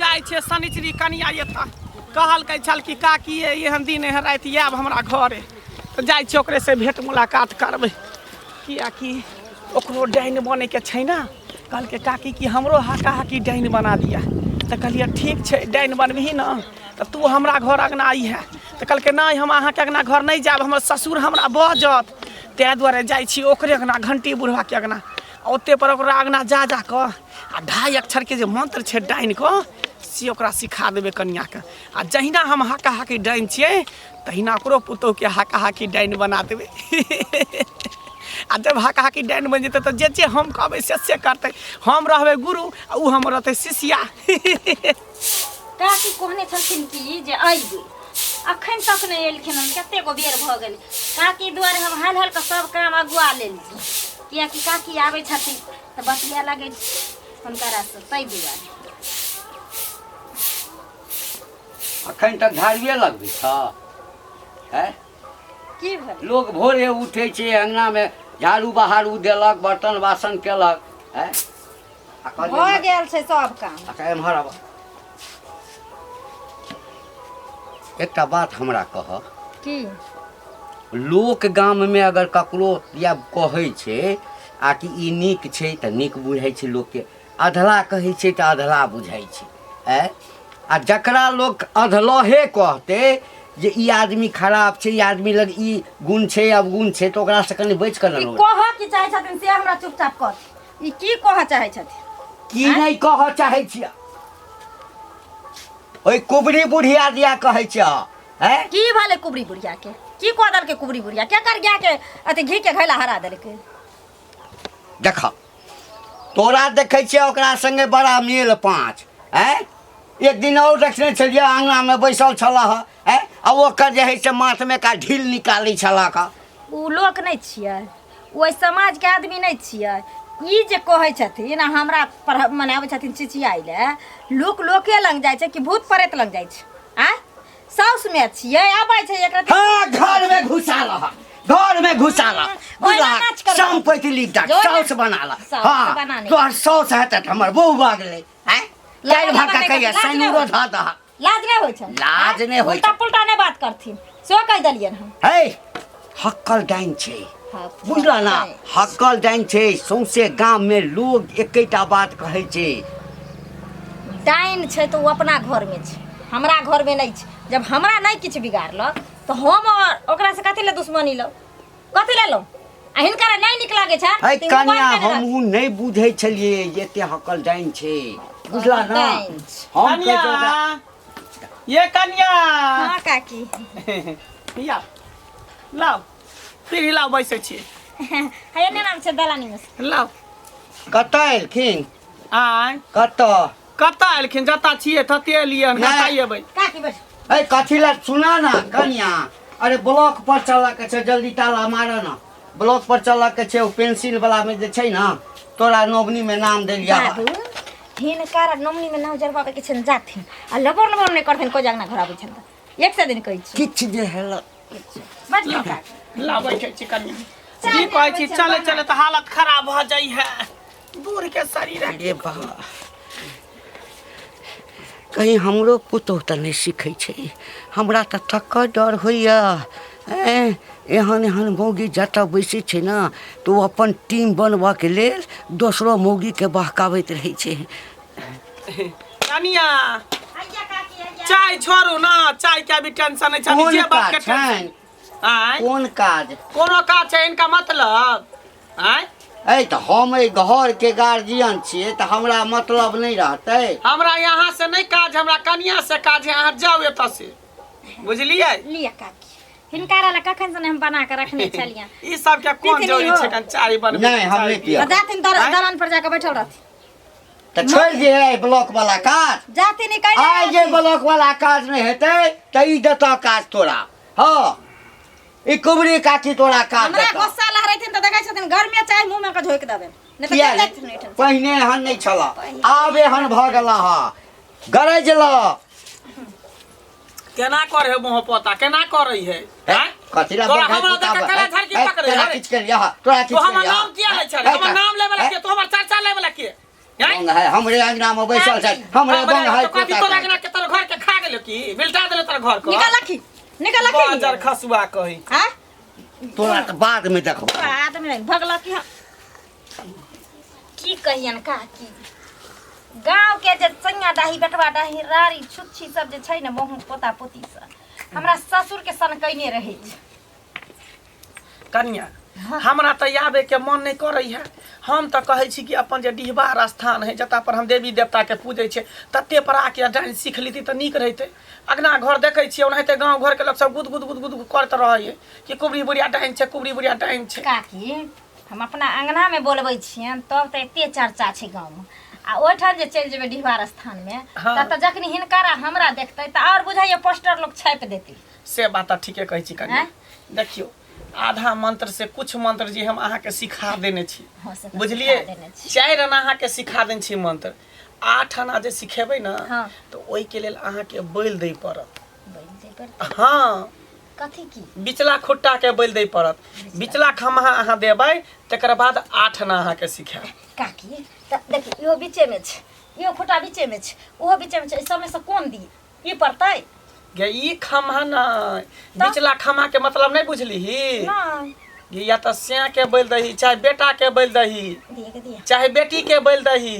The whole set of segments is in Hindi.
जाय छे शनिचरी कनिया ये था कहल के छल कि काकी एहन दिन है रात आब हमरा घरे तो जाय छे ओकरे से भेंट मुलाकात करबे किया कि ओकरो डाइन बने के छै ना कहल के काकी कि हमरो हाका हाकी डाइन बना दिया तो कहलिए ठीक छे डाइन बनबही ना तो तू हमरा घर अगना आई है तो कहल के नहीं हम अहाँ के अगना घर नहीं जाब हमर ससुर हमरा बजत तै दुआरे जाय छी ओकरे अगना घंटी बुढ़वा के अगना ओते पर ओकरा अगना जा क आ 2.5 अक्षर के जे मंत्र छे डाइन को से ओकरा सिखा देबे कन्या के आ जहिना हम हाका हाकी डाइन छिए तहिना ओकरो पुतौ के हाका हाकी डाइन बना देबे आ जब हाका हाकी डाइन बन जेते तो जे हम कहबे से करते हम रहबे गुरु आ उ हम रहते शिष्या काकी कहने छलखिन कि जे आइबे अखन तक नहीं एलखिन हम कते गो बेर भ गेल काकी द्वारे हम हाल हाल के सब काम अगुआ लेल किया कि काकी आवे छथिन त बतिया लागे हुनकरा से तै दुआरे अखन तक झाड़िए लगबी छ है की भेल लोग भोरे उठे छे अंगना में झाड़ू बहारू देलक बर्तन बासन केलक है भ गेल छै सब काम अच्छा एम्हर आब एकटा बात हमरा कह की लोक गाम में अगर ककरो या कहै छै आ कि ई नीक छै त नीक बुझाइ छै लोक के अधला कहै छै त अधला बुझाइ छै आ जकरा लोक अधलहे कहते जे ई आदमी खराब छै ई आदमी लग ई गुण छै अवगुण छै तो ओकरा से कनी बच कर न कह की चाहे छथिन से हमरा चुपचाप कह ई की कह चाहे छथिन की नहीं कह चाहे छियै ओइ कुबरी बुढ़िया दिया कहै छै हैं की भले कुबरी बुढ़िया के की कह दल के कुबरी बुढ़िया के कर गया के अति घी के घैला हरा दल के देख तोरा देखै छियै ओकरा संगे बड़ा मेल पाँच हैं एक दिन और देखने छलिए आंगना में बैसल छला है आ ओकर जे है से माथ में का ढील निकाली छला का उ लोक नहीं छियै ओइ समाज के आदमी नहीं छियै ई जे कहै छथिन हमरा मने आबै छथिन चिचियाइ ले लोक लोके लग जाइ छै कि भूत प्रेत लग जाइ छै आ साउस में छियै आबै छै एकरा हां घर में घुसा रहा घर में घुसा ला शाम पैतली तक साउस बना ला हां तोहर साउस है त हमर बहू भाग ले हैं काल भाग का कहिया सैनुरो धा दा लाज नहीं होय छै लाज नहीं होय उल्टा पुल्टा नहीं बात करथिन सो कह दलियन हम हे हक्कल डाइन छै बुझला ना हक्कल डाइन छै सौंसे गांव में लोग एकेटा बात कहै छै डाइन छै तो अपना घर में छै हमरा घर में नहीं छै जब हमरा नहीं किछ बिगाड़लक तो हम ओकरा से कथि ले दुश्मनी लो कथि ले लो आ हिनकरा नहीं निक लागे छै है कन्या हमहु नहीं बुझै छलिए एते हक्कल डाइन छै बुझला ना हम कन्या ये कन्या हां काकी या लाओ फिर लाओ बैसे छी है ने नाम छै दलानी में लाओ कत एलखिन आय कत एलखिन जता छिए तते एलियन कतै एबै काकी बैठ ए कथि ला सुना ना कन्या अरे ब्लॉक पर चला के छै जल्दी ताला मार ना ब्लॉक पर चला के छै पेंसिल वाला में जे छै ना तोरा नोबनी में नाम देलिया हिनकर नोमनी में नाम जरबाबे के छै जाथिन आ लबर लबर नहीं करथिन को जगना घर आबै छै त एक से दिन कहै छी किछ जे हेल बैठ ला ला बैठे छी कन्या जी कहै छी चले चले तो हालत खराब भ जाई है दूर के शरीर अरे बा कहीं हमरो पुतौह त नहीं सीखै छै हमरा त तक डर होइया एहन एहन मौगी जतऽ बैसे छै ना तो अपन टीम बनबा के लेल दोसरो मौगी के बहकावैत रहै छै कनिया चाय छोड़ू ना चाय के भी टेंशन नहीं छै जे बात के टेंशन आय कोन काज कोनो काज छै इनका मतलब आय ए त हम ए घर के गार्जियन छिए त हमरा मतलब नहीं रहतै हमरा यहाँ से नहीं काज हमरा कनिया से काज है अहाँ जाओ एत से बुझलिए लिया काकी हिनकारा ला कखन से हम बना के रखने छलिया ई सब के कोन जरूरी छै कन चाय बनबे नहीं हम नहीं पिया जातिन दलान पर जाके बैठल रहती त छोड़ दे है ब्लॉक वाला काज जातिन नहीं कहले आइ जे ब्लॉक वाला काज नहीं हेतै त ई देता काज तोरा हां ई कुबरी काकी तोरा काज हमरा गुस्सा लहरैथिन त देखै छथिन घर में चाय मुंह में के झोक देबे नहीं त देखैत नहीं पहिने हन नहीं छला आब एहन भ गेला हा गरज ल केना करे मोह पता केना करे है हैं कथि ला तोरा हमरा देख के कला झरकी पकड़े तोरा किछ कर लिया तोरा किछ तो कर हमर नाम किया ले छले हमर नाम लेबे ला के तो हमर चर्चा लेबे ला के बंग है हमरे अंगना में बैसल छै हमरे बंग है कथी तोरा अंगना के तोर घर के खा गेलो की मिलटा देले तोर घर को निकाल बाजार खसुआ कही हां तोरा त बाद में देखो बाद में भगला की कहियन का की गांव के जे सैया डाही बेटवा डाही रारी छुच्छी सब जे छै ने बहु पोता पोती सब हमरा ससुर के सन कइने रहै छै कन्या हमरा त आबे के मन नहीं करे है हम त कहै छी कि अपन जे डिहबार स्थान है जता पर हम देवी देवता के पूजे छे तते पर आके डाइन सीख लीती त नीक रहते अगना घर देखे छिए ओनाहिते गांव घर के लोग सब गुद गुद गुद गुद करत रहे कि कुबरी बुढ़िया डाइन छे कुबरी बुढ़िया डाइन छे काकी हम अपना अंगना में बोलबै छियन तब त एते चर्चा छै गांव में आ ओठन जे चल जेबे डिहबार स्थान में त जखनी हिनकारा हमरा देखतै त और बुझाइए पोस्टर लोग छाप देती से बात ठीके कहै छी कन्या देखियो आधा मंत्र से कुछ मंत्र जी हम अहाँ के सिखा देने छी बुझलिए 4 आना अहाँ के सिखा देने छी मंत्र 8 आना जे सिखेबै ना तो ओई के लेल अहाँ के बैल दै पड़त हां कथी की बिचला खुट्टा के बैल दै पड़त बिचला खमहा अहाँ देबै तकर बाद 8 आना अहाँ के सिखाएब काकी त देखि यो बीचे में छै यो खुट्टा बीचे में छै ओहो बीचे में छै ई सब में से कोन दी ई पड़तै गे ई खमहा ना बिचला खमा के मतलब नहीं बुझली ही नहीं या त स्या के बैल दही चाहे बेटा के बैल दही चाहे बेटी के बैल दही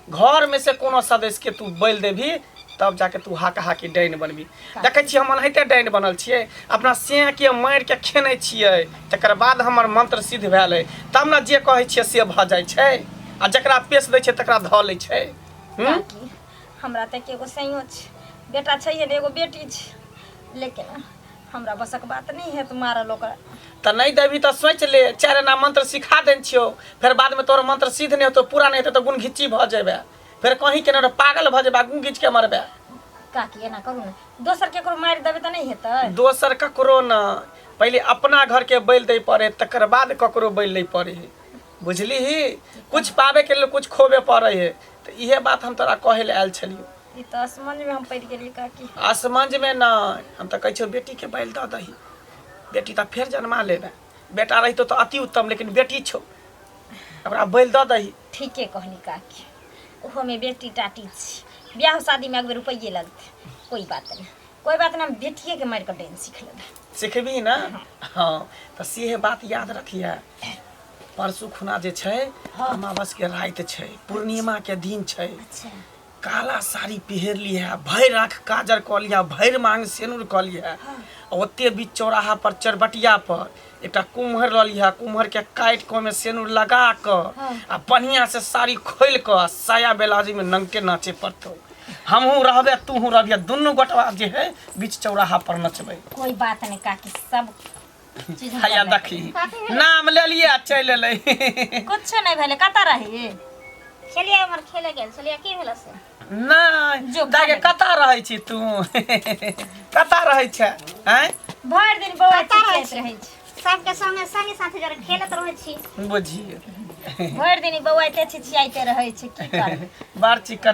घर में से कोनो सदस्य के तू बैल देभी तब जाके तू हाका हाकी डाइन बनबी देखे छी हम अनहिते डाइन बनल छिए अपना स्या के मार के खेने छिए तकर बाद हमर मंत्र सिद्ध भेल है तब ना जे कहै छिए से भ जाय छै आ जकरा पेश दै छै तकरा ध लै छै हमरा त एगो सैयो छै बेटा छै ने एगो बेटी छै लेकिन हमरा बसक बात नहीं है तुम्हारा लोग त नहीं देवी त सोच ले 4 आना मंत्र सिखा देन छियो फिर बाद में तोर मंत्र सिद्ध नहीं होतो पूरा नहीं होतो तो गुण घिची भ जेबे फिर कहीं के न पागल भ जेबा गुण घिच के मरबे काकी एना करू न दोसर केकरो मार देबे त नहीं हेतै दोसर ककरो न पहले अपना घर के बैल दे पड़े तकर बाद ककरो बैल नहीं पड़े है बुझली ही कुछ पावे के लिए कुछ खोबे पड़े है तो इहे बात हम तोरा कहे ले आयल छलियो ई त असमंज में हम पड़ गेली काकी असमंज में ना हम त कहै छौ बेटी के बैल द दही बेटी त फिर जन्मा लेबे बेटा रहितो तो अति उत्तम लेकिन बेटी छौ हमरा बैल द दही ठीके कहली काकी ओहो में बेटी टाटी छी ब्याह शादी में अगर रुपये लगते कोई बात नहीं हम बेटिए के मार के डाइन सीख लेबे सीखबी ना हां त से बात याद रखिए परसू खुना जे छै अमावस के रात छै पूर्णिमा के दिन छै अच्छा काला साड़ी पहर लिया भैर आँख काजर क लिया भैर मांग सेनुर क लिया ओते बीच चौराहा पर चरबटिया पर एक कुम्हर ल लिया कुम्हर के काट के में सेनुर लगा क आ बढ़िया से साड़ी खोल क साया बेलाजी में नंग के नाचे पड़तो हमहू रहबे तूहू रहबे दुनू गोटवा जे है बीच चौराहा पर नचबे कोई बात नहीं काकी सब चीज हैया देखी नाम ले लिए चल ले कुछ नहीं भेले कता रही चलिए हमर खेले गेल चलिए की भेला से नहीं दागे कता रहै छी तू कता रहै छै हैं भर दिन बौआ खेलैत रहै छी सबके संगे साथे जरे खेलत रहै छी बुझिए भर दिन बौआ ते छिछियाइते रहै छी की कर बार चिकन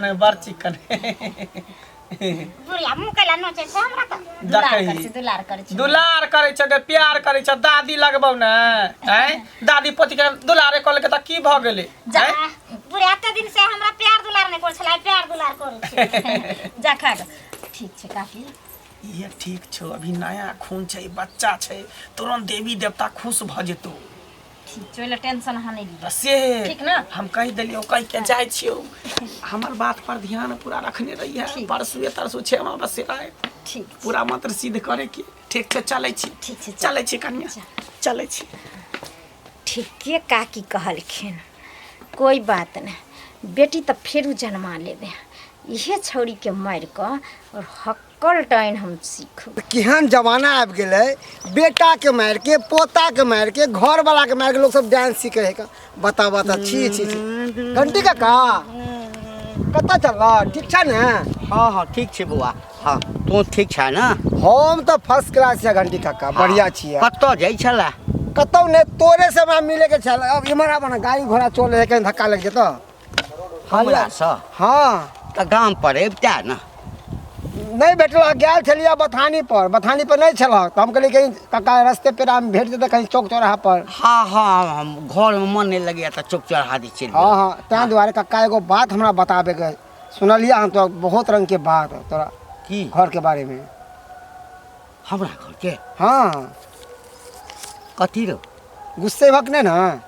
बुढ़िया मुंह कला नोचे छै हमरा त दुलार कर छी गे प्यार करे छ दादी लगबौ न हैं दादी पति के दुलारे कल के त की भ गेलै बुढ़िया एते दिन से हमरा प्यार दुलार नहीं कर छला प्यार दुलार करै छी जा खा ठीक छै काकी ये ठीक छौ अभी नया खून छै बच्चा छै तुरंत देवी देवता खुश भ जेतौ ठीक छै टेंशन हा नहीं ली से ठीक ना हम कह दिलियो कह के जाय छियो हमर बात पर ध्यान पूरा रखने रही है परसुए तरसु छे हम बस आए ठीक पूरा मंत्र सिद्ध करे के ठीक छै चलै छी ठीक छै चलै छी कन्या चलै छी ठीके काकी कहलखिन कोई बात नहीं बेटी तो फिर जन्मा लेबे इहे छौरी के मार क और हक्कल डाइन हम सीखब केहन जमाना आबि गेलै बेटा के मार के पोता के मार के घर वाला के मार के लोग सब डांस सीखे है का बता छी घंटी काका कता चलला ठीक छै ने हाँ ठीक छै बौआ हाँ तू ठीक छै ना हम तो फर्स्ट क्लास छै घंटी काका बढ़िया छियै कतौ जाइ छला कतौ ने तोरे से हमरा मिले के छल अब इमरा बना गाड़ी घोड़ा चले है कहीं धक्का लग जेतो हमरा स हां त गाम पर एबता ना नहीं भेटल गेल छलिए बथानी पर नहीं छल तो हम कहलिए कहीं काका रास्ते पे हम भेट देते कहीं चौक चौराहा पर। हाँ हाँ हम घर में मन नहीं लगे तो चौक चढ़ा दी चल। हाँ हाँ तें दुआरे काका एगो बात हमरा बताबे के सुनलिए हम तो बहुत रंग के बात तोरा की घर के बारे में। हमरा घर के हाँ कथी रो गुस्से भक नहीं ना।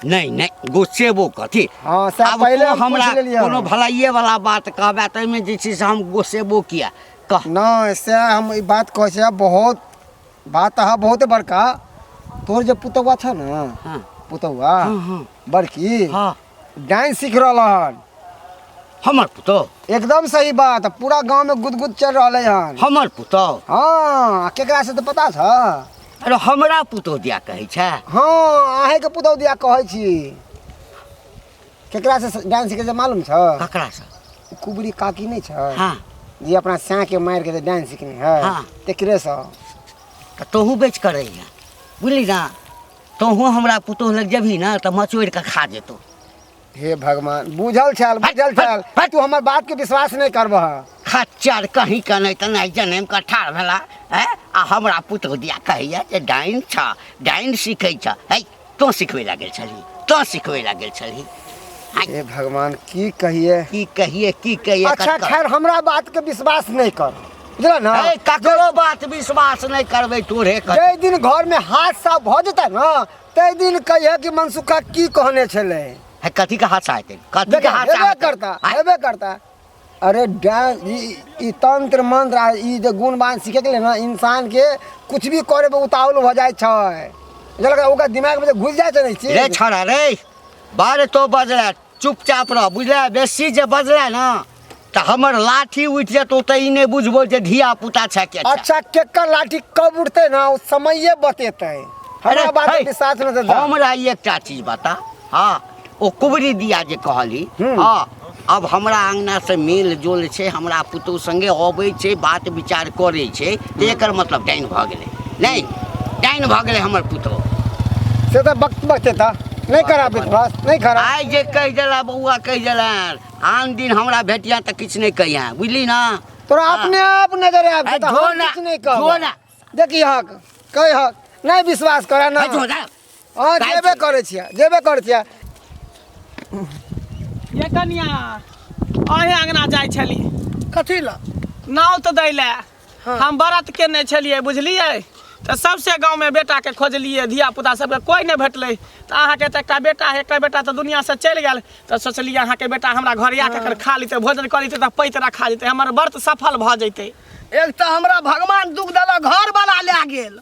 नहीं नहीं गुस्से वो कथी। हाँ सब अब पहले तो हम हमरा पूछ लेलिए कोनो भलाइए वाला बात कहबे त में जे छै से हम गुस्से वो किया कह। ना ऐसे हम ई बात कहे छे बहुत बात है बहुत बड़का। तोर जो पुतौआ था ना हाँ पुतौआ हाँ हाँ बड़की हाँ डांस सीख रहल हमर पुतो एकदम सही बात पूरा गांव में गुदगुद चल रहले हन। हमर पुतो हाँ केकरा से तो पता था। अरे हमरा पुतो दिया कहै छै। हाँ आहे के पुतौ दिया कहै छी केकरा से डांस सीखे से मालूम छ। ककरा से कुबरी काकी नहीं छ हाँ जी अपना स्या के मार के डांस सीखने है हाँ। तेकरे से तो तोहू बेच करे है बुझली ना तोहू हमरा पुतो लग जभी ना तो मचोड़ के खा जेतो। हे भगवान बुझल छल तू हमर बात के विश्वास नहीं करबह। खच्चर कहीं का नहीं तो नहीं जनेम का ठाड़ भेला है आ हमरा पुतो दिया कहैया जे डाइन छ डाइन सीखै छ है तो सिखबै लागल छली तो सिखबै लागल छली। हे भगवान की कहिए की कहिए अच्छा खैर हमरा बात के विश्वास नहीं कर बुझल ना। ए ककरो बात विश्वास नहीं करबै तोरे कर। जे दिन घर में हाथ साफ भ जेता ना ते दिन कहिए कि मनसुखा की कहने छले है कथी का हाथ आते कथी का हाथ हेबे करता। अरे डांस ई तंत्र मंत्र आ ई जे गुणवान सीखे के ना इंसान के कुछ भी करे पे उतावल हो जाए छै जलका ओकर दिमाग में घुस जाए छै नहीं चीज। रे छोड़ा रे बारे तो बजला चुपचाप रह बुझला बेसी जे बजला ना तो हमर लाठी उठ जेतो त ई नहीं बुझबो जे धिया पुता छै के। अच्छा केकर लाठी कब उठते ना उस समये बतेते हमरा बात के विश्वास न दे। हमरा एकटा चीज बता हाँ ओ कुबरी दिया जे कहली हाँ अब हमरा अंगना से मेल जोल छै हमरा पुतौ संगे अबै छै बात विचार करे छै एकर मतलब डाइन भ गेलै नहीं डाइन भ गेलै हमर पुतौ से तो वक्त बचते नहीं करा विश्वास नहीं करा। आइ जे कह देला बउआ कह देला आन दिन हमरा भेटिया त किछ नहीं कहिया बुझली ना। तोरा अपने आप नजर आब है, त जो हम ना, कुछ नहीं जो कहब ना। देखी हक कह हक नहीं विश्वास करा ना। हां जेबे करे छिया ये कन्या अहे अंगना जाय छली कथी ला नाव तो दै ले हम व्रत केने छलिए बुझलिए तो सबसे गांव में बेटा के खोजलिए धिया पुता सबके कोई नहीं भेटले तो अहाँ के एकटा बेटा तो दुनिया से चल गेल तो सोचलिए अहाँ के बेटा हमरा घर आके खा लेते भोजन कर लेते तो पैतरा खा जेते हमर व्रत सफल भ जेते। एक तो हमरा भगवान दुख देला घर वाला ले गेल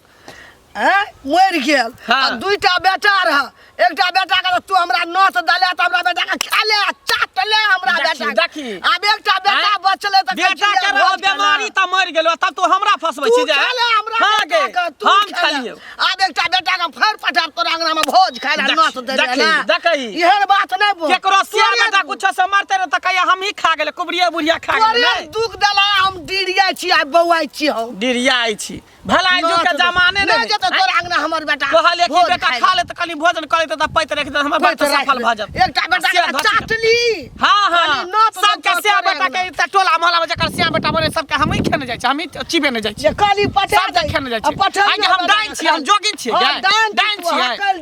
हैं मर गेल आ दुईटा बेटा रह एकटा बेटा के तू हमरा नौत दले त हमरा बेटा के खेले चाट ले हमरा बेटा देखी अब एकटा बेटा बचले त बेटा के रहो बीमारी त मर गेलो तब तू हमरा फसबै छी जे हां गे हम खालियो अब एकटा बेटा के फेर पठार तोरा अंगना में भोज खाइला नौत दले ना देखी इहन बात नहीं बोल केकरो सिया बेटा कुछ से मारते न त कहिया हम ही खा गेले कुबरिया बुढ़िया खा गेले दुख देला हम डिरिया छी आ बौआई छी हम डिरियाई छी भलाई जो के जमाने नहीं जते तोरा अंगना हमर बेटा कहले कि बेटा खा ले त कनी भोजन करे त पैत रख दे हमर बात सफल भ जात एकटा बेटा के चाटली हां सब के सिया बेटा के त टोला मोहल्ला में जकर सिया बेटा बने सब के हम ही खेने जाय छी हम ही चिबे ने जाय छी काली पटा सब के खेने जाय छी आज हम डाइन छी हम जोगिन छी डाइन छी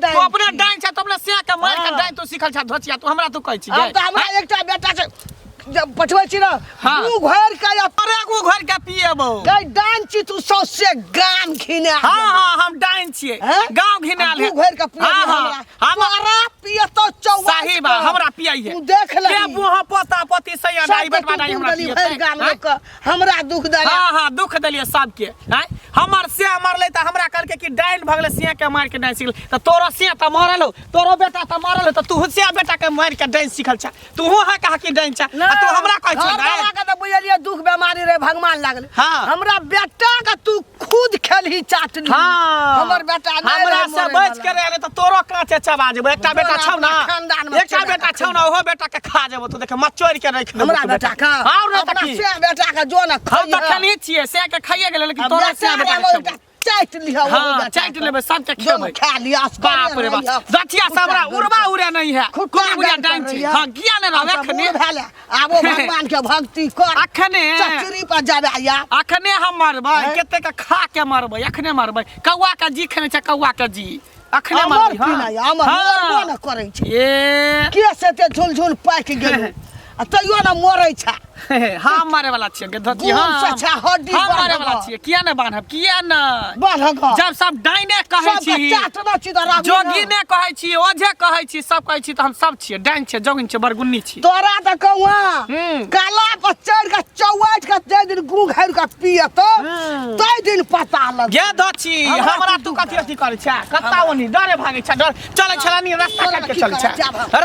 तू अपने डाइन छ त अपने सिया के मार के डाइन तू सिखल छ धोचिया तू हमरा तू कहै छी अब त हमरा एकटा बेटा से जब पठबै छी ना तू घर के या परेगु घर के पिएबो गई डाइन छी तू सौसे गाम घिना हां हम डाइन छी गांव घिनाल है तू घर के पिए हमरा हमरा पिए तो चौवा सही बा हमरा पियाई है तू देख ले के बुहा पोता पोती सैया दाई बटवा दाई हमरा पिए गाम लोग हमरा दुख दे हां दुख देलिए सबके हैं हमर से मारले त हमरा कहलके कि डाइन भगले सिया के मार के डाइन सिखल त तोरो सिया त मारल हो तोरो बेटा त मारल हो त तू सिया बेटा के मार के डाइन सिखल छ तू है कहा कि डाइन छ तू हमरा कहै छ हमरा के त बुझलिए दुख बीमारी रे भगवान लागल हमरा बेटा के तू खुद खेलही चाटली हमर बेटा हमरा से बच के रहले त तोरो काचे चबा जेबो एकटा बेटा छौ ना एकटा बेटा छौ ना ओहो बेटा के खा जेबो तू देख मचोड़ के रख दे हमरा बेटा का हां रे अपना से बेटा का जो ना हम त खली छिए से के खाइए गेले लेकिन तोरा से बेटा चाट लिया हाँ चाट लेबै सबके खेबै खा लिया बाप रे बाप दचिया सबरा उड़बा उड़े नहीं है कोई बुझा डाइन छी हां किया ने रहबे अखने भेले आबो भगवान के भक्ति कर अखने चचरी पर जाबे या अखने हम मरबै कते के खा के मरबै अखने मरबै कौआ के जी खेने छै कौआ के जी अखने मरबै हां मरबो न करै छै ए के से ते झुल झुल पाक गेल आ तैयो न मरै छै हम मारे वाला छियै गधती हां अच्छा हड्डी हम मारे वाला छियै किया ने बान्हब किया ने बान्हब जब सब डाइने कहै छी जोगी ने कहै छी ओझे कहै छी सब कहै छी त हम सब छियै डाइन छियै जोगिन छियै बरगुन्नी छियै तोरा त कौआ काला पर चढ़ के चौवाट के जे दिन गु घार के पियत तै दिन पता लग गे दची हमरा तू कथि अथि करै छै कत्ता ओनी डरे भागै छै डर चलै छलानी रास्ता काट के चलै छै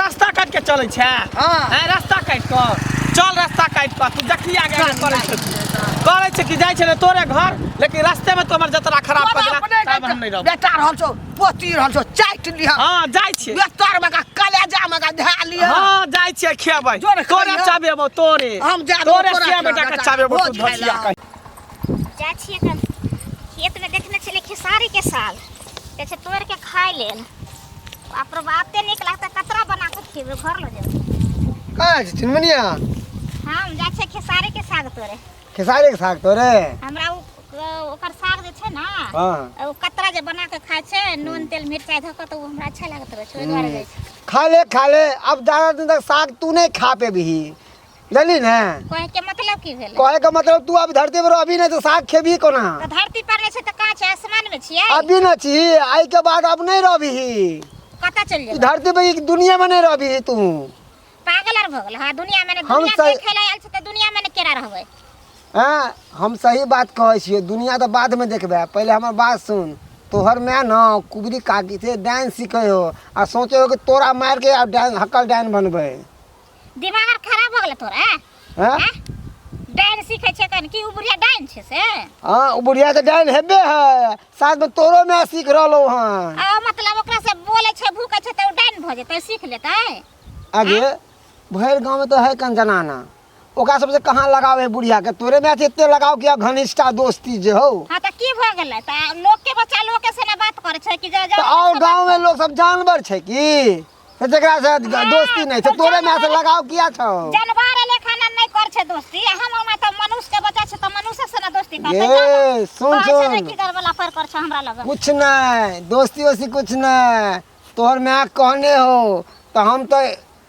रास्ता काट के चलै छै हां रास्ता काट के चल रास्ता काट के तू देखिया गे करे छै कि जाय छै तोरे घर लेकिन रास्ते में तो हमर जतरा खराब कर देला तब हम नहीं रहब बेटा रहल छौ पोती रहल छौ चाट लिया हां जाय छै बेटर में का कलेजा में का धा लिया हां जाय छै खेबै तोरे चाबेबो तोरे हम जा तोरे से बेटा के चाबेबो तू धसिया कह जा छिए कल खेत में देखने छले खेसारी के साल कहै छै तोड़ के खाय लेल बाप रे बाप ते नीक लागता कतरा बना के खेबै घर ल जेबै का छै चिनमनिया हम जा छै खेसारी के साग तोड़े खेसारी के साग तोरे हमरा ओकर साग जे छै ना हां ओ कतरा जे बना के खाय छै नून तेल मिरचाई धऽ के तो हमरा अच्छा लागत रहे छै ओइ दुआरे जाइ छै खा ले अब ज्यादा दिन तक साग तू नहीं खा पे भी जानी ना कहे के मतलब की भेल कहे का मतलब तू अब धरती पर अभी नहीं तो साग खेबी कोना तो धरती पर नहीं छै त का छै आसमान में छियै अभी न छी आई के बाद अब नहीं रहबी कता चल जेबै धरती पे दुनिया में नहीं रहबी तू पागल आर भ गेल हां दुनिया में हम दुनिया सही- देखे ला आयल छै त दुनिया में केरा रहबै हाँ हम सही बात कहै छियै दुनिया तो बाद में देखबे पहले हमार बात सुन तोहर में न कुबरी काकी थे डांस सीखे हो आ सोचे हो कि तोरा मार के अब डांस हकल डांस बनबे दिमाग आर खराब भ गेल तोरा हाँ डाइन सीखे छै कन की उ बुढ़िया डाइन छै से हाँ वो बुढ़िया तो डांस हेबे है साथ में तोरो में सीख रहलो हाँ आ मतलब ओकरा से बोले छै भूखे छै त उ डाइन भ जेतै सीख लेतै आगे भैर गांव में तो है कन जनाना ओकरा सबसे कहाँ लगाव है बुढ़िया के तोरे में इतने लगाव किया घनिष्ठा दोस्ती जे हो हां त की भ गेलै त लोग के बच्चा लोग के से ना बात करे छै कि तो और गांव में लोग सब जानवर छै की तो जकरा से दोस्ती नहीं छै तोरे में से लगाव किया छौ जानवर लेखा ना नहीं कर छै दोस्ती हम त मनुष्य के बच्चा छै त मनुष्य से ना दोस्ती करतै ये सुन सुन की करबला पर कर छै हमरा लग कुछ नहीं दोस्ती वोस्ती कुछ नहीं तोहर में कहने हो तो हम तो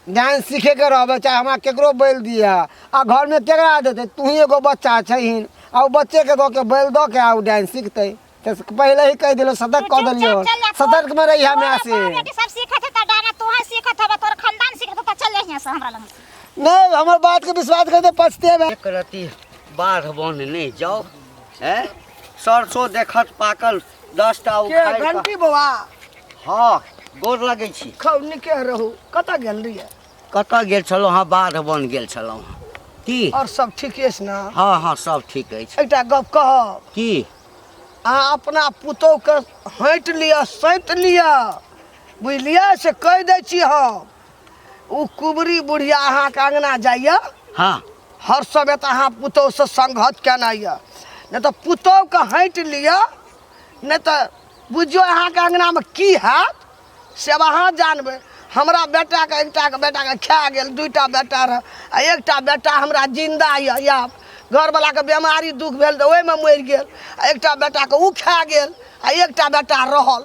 डांस सीखे के रहबे चाहे हमरा केकरो बैल दिया आ घर में केकरा देते तू ही एगो बच्चा छहिन आ बच्चे के दो के बैल दो के आ डांस सीखते तो पहले ही कह दिलो सतर्क कर दिलियो सतर्क में रही हमें से सब सीखत त डाना तू है सीखत हबे तोर खानदान सीखत त चल जाइए से हमरा लग नहीं हमार बात के विश्वास करते पछते में एक रति बाढ़ बन नहीं जाओ है सरसों देखत पाकल 10 टा के उखाड़ के घंटी बाबा हाँ गोर लगै छी खौ निके रहू कता गेल रहिए कतऽ गेल छलहुँ हाँ बाढ़ बन गेल छलहुँ की और सब ठीके छै ना हाँ हाँ सब ठीक अछि एकटा गप कहब की अहाँ अपना पुतोह के हँट लिअ सैंत लिअ बुझलियै से कह दै छी हम ओ कुबरी बुढ़िया अहाँके अङ्गना जाइए हाँ हर समय तऽ अहाँ पुतोह से संघत केना यऽ नहि तऽ पुतोहके हँट लिअ नहि तऽ बुझियौ अहाँके अङ्गनामे की हैत से अब अहाँ जानबै हमरा बेटाके एकटाके बेटाके खा गेल 2टा बेटा रह आ एकटा बेटा हमरा जिन्दा यऽ आब घरवलाके बीमारी दुख भेल तऽ ओहिमे मरि गेल आ एकटा बेटाके उ खा गेल आ एकटा बेटा रहल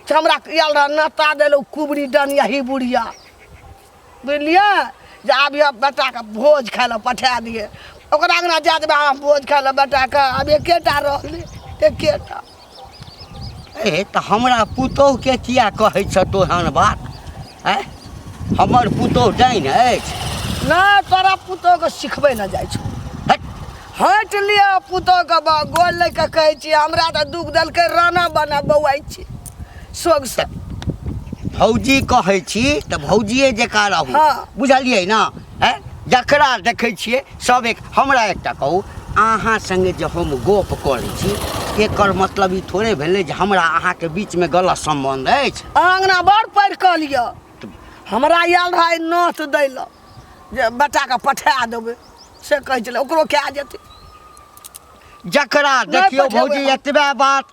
तऽ हमरा आयल रह नाता देलहुँ कुबरी डनिया ही बुढ़िया बुझलियै जे आब यह बेटाके भोज खाय लए पठा दिए ओकरा अङ्गना जा देबै अहाँ भोज खाय लए बेटाके आब एकेटा रहलै एकेटा ए तऽ हमरा पुतोहके किया कहै छ तोहन बात आँय हमर पुतोह डाइन अछि नहि तोरा पुतोहके सिखबै न जाइ छौ हट हँट लिअ पुतोहके गोल लऽ कऽ कहै छियै हमरा तऽ दुख देलकै राना बना बौआइ छी सोग से भौजी कहै छी तऽ भौजिए जकाँ रहू हाँ। बुझलियै ने आँय जकरा देखै छियै सब एक हमरा एकटा कहू अहाँ सङ्गे जे हम गप करै छी एकर मतलब ई थोड़े भेलै जे हमरा अहाँके बीचमे गलत सम्बन्ध अछि अङ्गना बड़ पढ़ि कऽ लिअ हमरा आयल रहै नोत दै लए जे बेटाके पठा देबै से कहै छलै ओकरो कए जेतै जकरा देखियौ पठेबै भौजी हम। एतबे बात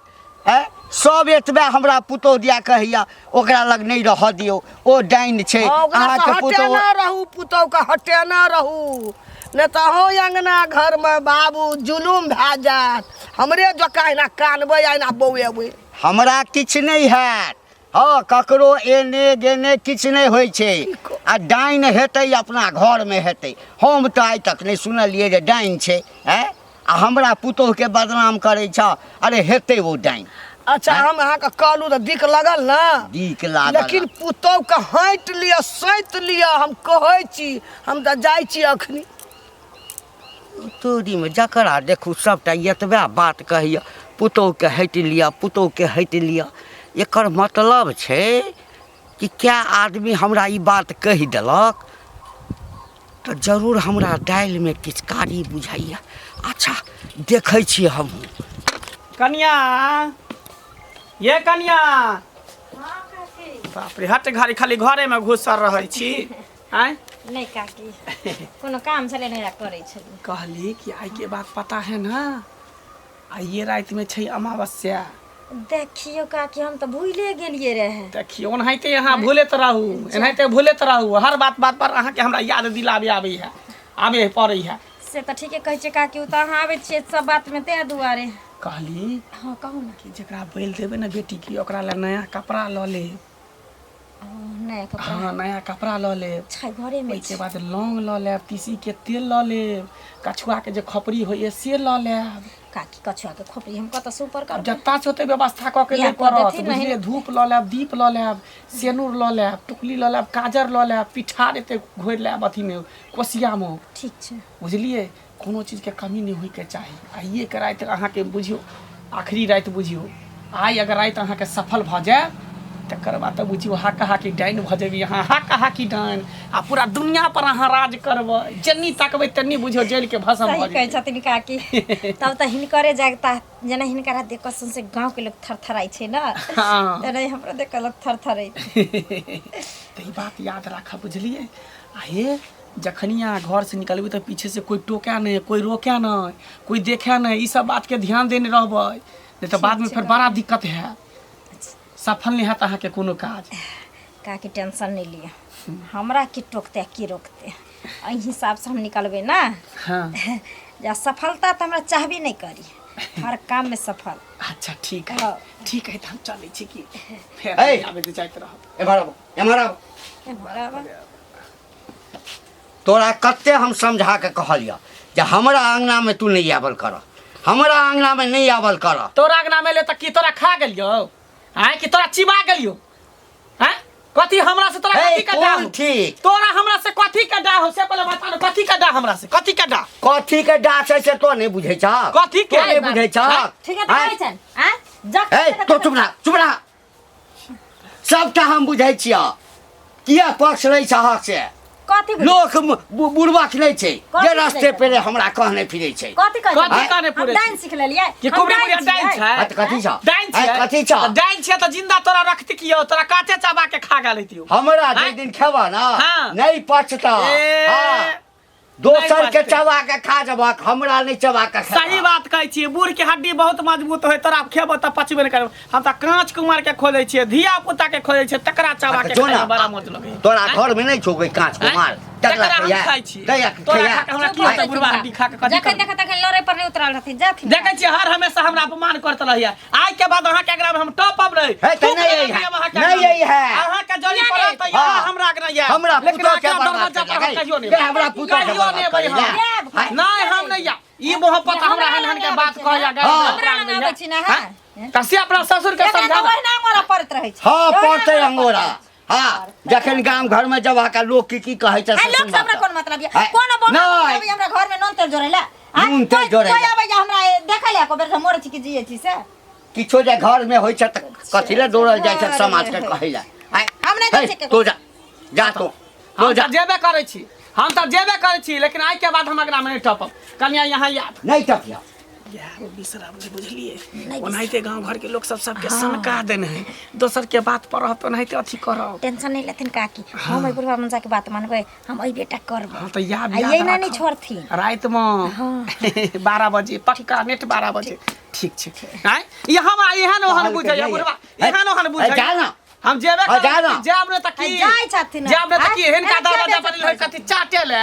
सब एतबे हमरा पुतोह दिया कहैया ओकरा लग नहीं रह दियौ ओ डाइन छै अहाँके हटे पुतोह ना रहू पुतोह के हटे ना रहू नहीं तो हो अंगना घर में बाबू जुलूम भए जात हमरे जका ना कानबे ना बौएबै हमरा किछु नहीं हैत हाँ ककरो एने गेने किछु नहीं होइ छै आ डाइन हेतै अपना घरमे हेतै हम तऽ आइ तक नहीं सुनलियै जे डाइन छै आ हमरा पुतोहके बदनाम करै छ अरे हेतै ओ डाइन अच्छा हम अहाँ के कहलू तो दिक लगल ना दीक लागल लेकिन पुतोह के हट लिया सैत लिया हम कहै छी हम तो जाइ छी अखनी तोरीमे जकरा देखू सबटा एतबे बात कहैया पुतोहके हटि लिअ पुतोहके हटि लिअ एकर मतलब छै कि क्या आदमी हमरा ई बात कहि देलक तऽ जरूर हमरा दालिमे किछु कारी बुझाइया अच्छा देखै छियै हमहूँ कनिया ये कनिया बाप रे हट घारी खाली घरे में घुसल रहै छी आय नहीं काकी कोनो काम छले नहीं करे छली कहली कि आइ के बात पता है ना आइए रात में छै अमावस्या देखियो काकी हम तो भूले गेलिए रहे देखियो ओनाहिते यहाँ भूलैत रहू एनाहिते भूलैत रहू हर बात बात पर अहाँके हमरा याद दिलाबे आबे पड़ै है से तो ठीके कहै छै काकी उ त अहाँ आबै छियै सब बात में ते दुआरे कहली हाँ कहू ना कि जकरा बैल देबै ना बेटी की ओकरा ले नया कपड़ा लऽ ले नया कपड़ा हाँ नया कपड़ा लऽ ले छै घरे में ओहिके बाद लौंग लऽ लेब तीसी के तेल लऽ लेब कछुआ के जे खपरी होइए से लऽ लेब काकी कछुआ के खोपड़ी हम कत सुपर अब कर जत्ता छै ओते व्यवस्था कऽ के ले इहाँ कऽ पड़त देथिन बुझलिए नहीं। धूप लऽ लेब दीप लऽ लेब सेनुर लऽ लेब टुकली लऽ लेब काजर लऽ लेब पिठार एते घोरि लेब अथीमे कोसियामे ठीक छै बुझलिए कोनो चीजके कमी नहीं होइके चाही आइए के राति अहाँके बुझियौ आखिरी राति बुझियौ आइ अगर राति अहाँके सफल भऽ जाए तकर बाद तऽ बुझियौ हाका हाकी डाइन भऽ जेबै अहाँ हाका हाकी डाइन आ पूरा दुनिया पर अहाँ राज करबै जन्नी तकबै तन्नी बुझियौ जेल के भसम सही भऽ कहै जेतै छथिन काकी तब त हिनकरे जागता जेना हिनकरा देख कऽ सुन से गांव के लोग थरथराई छै ना हाँ। तेना हमरा देख कऽ लोग थरथराई तऽ ई बात याद राखब बुझलिए आ ये जखनिया घर से निकलबै तऽ पीछे से कोई टोकै नहीं कोई रोकै नहीं कोई देखै नहीं ई सब बात के ध्यान देने रहबै नहीं तो बाद में फिर बड़ा दिक्कत है सफल नहीं हैत अहाँके कोनो काज काकी टेंशन नहीं लिया हमरा की टोकते की रोकते एहि हिसाब से हम निकलबे ना हाँ जा सफलता तो हमरा चाहबे नहीं करी हर काम में सफल अच्छा ठीक है हाँ। ठीक है तो हम चलै छी कि फेर ए! आबे के जाइत रहब एम्हर आब बराबर तोरा कते हम समझा के कहलिया जे हमरा अंगना में तू नहीं आवल कर हमरा अंगना में नहीं आवल कर तोरा अंगना में ले त की तोरा खा गेलियो आय कि तोरा चिबा गेलियो हैं कथी हमरा से तोरा हे, कथी का डा कोन ठीक? तोरा हमरा से कथी का डा हो से पहले बता न कथी का डा हमरा से कथी का डा कथी के डाक छै से तो नहीं बुझै छ कथी के? तो नहीं बुझै छ ठीक है तो कहै छन आ जक ए तो चुप रह सबटा हम बुझै छियै किया पक्ष लै छहक से कथी लोक बुढ़बक नहीं छै कथी जे रास्ते बुझै पे हमरा कहने फिरै छै कथी कहै कथी छै? कहने पुरै हम डाइन सीख लेलियै कि हम कुबरी डाइन बुढ़िया डाइन छियै। छै हट कथी छ डाइन छै कथी छ त डाइन छै त जिंदा तोरा रखती कियो तोरा काटे चाबा के खा गेलैतियो हमरा जे हैं? दिन खेबा ना हाँ। नहीं पचता ए, हाँ दोसर नहीं के पचतै। चबा के खा जबक हमरा नहीं चबा के खेबा। सही बात कहै छियै बूढ़ के हड्डी बहुत मजबूत होय तोरा खेबो त पचबे नहीं करब हम त कांच कुमार के खोदै छियै धिया पुता के खोदै छियै तकरा चाबा के जो ना, खाए बड़ा मौज लगै तोरा घर में नहीं छौ कोई कांच कुमार तकरा हम खाइ छी तोरा खा के हमरा की होतै बुढ़वा हड्डी खा के कथी जखन करब? देख तखन लड़े पर नहीं उतरल रहती जाथिन देखै छियै हर हमेशा हमरा अपमान करत रहिया आइ के बाद अहाँ के एकरा में हम टॉप अप रही है तो नहीं यही है नहीं यही है अहाँ के जड़ी किया पड़त त नहीं? यहाँ हाँ। हमरा के नहीं है हमरा लेकिन पुतोह के आके बर्बाद दरवाजा पर कर हम कहियो नहीं दे हमरा पुतोह के कहियो नहीं बर्बाद भाई कर हम दे। नहीं हम नहीं या ई मोहब्बत हमरा हन के बात कहया गए हाँ। हमरा लग आबै छी ना हां कसी अपना ससुर के एका समझा तो ओहिना मोरा पड़त रहै छै हाँ ओहिना पड़ते मोरा अंगोरा हाँ जखन गांव घर में जब आका लोग की कहै छै आ लोग से हमरा कोन मतलब ये कोन बोल नहीं अभी हमरा घर में नून तेल जोड़ैला नून तेल जोड़ैला। कोई आबै जा हमरा देखले को बेर मोर छी कि जिए छी से किछो जे घर में होइ छै त कथि ले दौड़ल जाइ छै समाज के कहै ला हम नहीं जाय छै तो जा तो हम त जेबे करै छी हम त जेबे करै छी लेकिन आइ के बाद हम एकरा में नहीं टॉप अप कन्या यहाँ याद नहीं टपिया यार वो बिसरा बुझलिए ओनाहिते गांव घर के लोग सबके सनका देने हैं दोसर के बात पर रहत ओनाहिते अथी करब टेंशन नहीं लेथिन काकी हम ओइ बुढ़वा मंजा के बात मानबै हम ओइ बेटा करब हाँ तो याद आ याद ये ना नहीं राखब। छोड़थिन रात में 12 बजे पक्का नेट 12 बजे ठीक छै हैं ये हमरा एहन ओहन बुझै है बुढ़वा एहन ओहन बुझै जा ना हम जेबे जा ना। जाब ने त की जाय छथिन ना। जाब ने त की आँय? हिनका दरवाजा पर ले कथि चाटे ले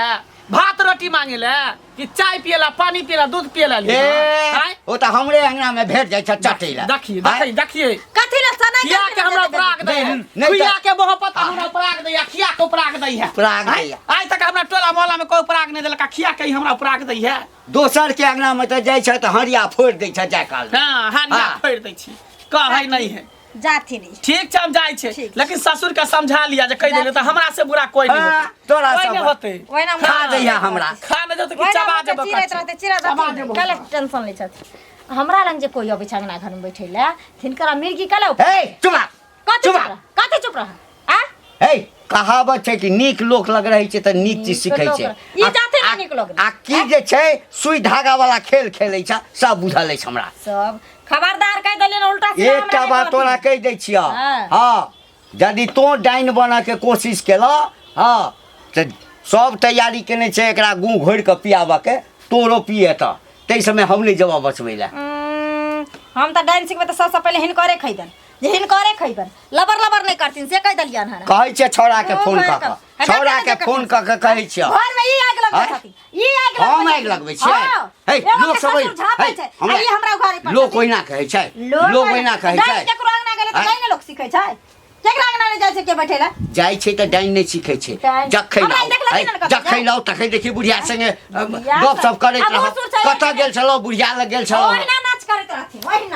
भात रोटी मांगे ले कि चाय पियला पानी पियला दूध पियला ले हैं ओ त हमरे अंगना में भेट जाइ छ चटेला देखिए देखिए देखिए कथी ला सना खिया के हमरा पराग दे है नहीं खिया तो- के मोहब्बत हमरा पराग दे है खिया के पराग दे है पराग हैं? दैया। आज तक हमरा टोला मोहल्ला में कोई पराग नहीं देलका खिया के ही हमरा पराग दे है दोसर के अंगना में त जाइ छ त हरिया फोड़ दै छ जाय काल में। हां हानिया हाँ। फोड़ दै छी कहै नहीं है जाथिन ई। ठीक छै हम जाइ छै ठीक। लेकिन ससुर के समझा लिया जे कह देले त हमरा से बुरा कोई नहीं हाँ, होतै तोरा कोई सब नहीं होतै ओहिना खा दैया हमरा खा न जत कि ओहिना चबा मुँह देबो के चिरैत रहतै, चिरैत चबा रहतै। देबो काहे टेंशन लै छथि हमरा लंग जे कोई अबै छ अंगना घर में बैठै ले तिनकरा मिर्गी कला हे चुप रह, कथी चुप चुप रह। रह कथी चुप रह आ हे कहावत छै कि नीक लोक लग रहै छै त नीक चीज सिखै लोक छै ई जाते ने नीक लोक आ की जे छै सुई धागा वाला खेल खेलै छ सब बुझल अछि हमरा सब खबरदार कह देलियन उल्टा सीधा एकटा हमरा बात नहीं तोरा कहथिन। कह दै छिय हाँ। हाँ यदि तो डाइन बना के कोशिश केला हाँ त सब तैयारी केने छै एकरा गूँ घोरि के पियाबऽ के तोरो पिए त तै समय हम नहीं जवाब बचबै ला हम त डांस सिखबे त सबसे पहले हिनकरे खैदन जे हिनकरे खैबन लबर लबर नहीं करथिन से कह देलियन हन कहै छै छौड़ा के फोन ओ, क के है, छौड़ा के देखा, फोन क के कहै छिय घर में ई आग लगबै हाँ? छथिन ई आग हम लगबै आगि लगबै छियै हाँ। हे एगो लोक के सब ससुर झाँपै छै, आ ई हमरा घरे पर लोक छथिन। ओहिना कहै छै लोक ओहिना कहै डांस छै केकरो अंगना गेले त हाँ? कहीं लोग सीखै छै केकरा अंगना नहीं जाय छै के बैठे ला जाइ छै त डाइन नहीं सीखै छै डाइन। जखै हमरा लाउ देखलखिन हन कतऽ जखै जाय? लाउ तखै देखि बुढ़िया संगे बुढ़िया गप सब करैत आ रह भसुर छै कतऽ गेल छलौ बुढ़िया लग गेल छलौ ओहिना नाच करैत रहथिन ओहिना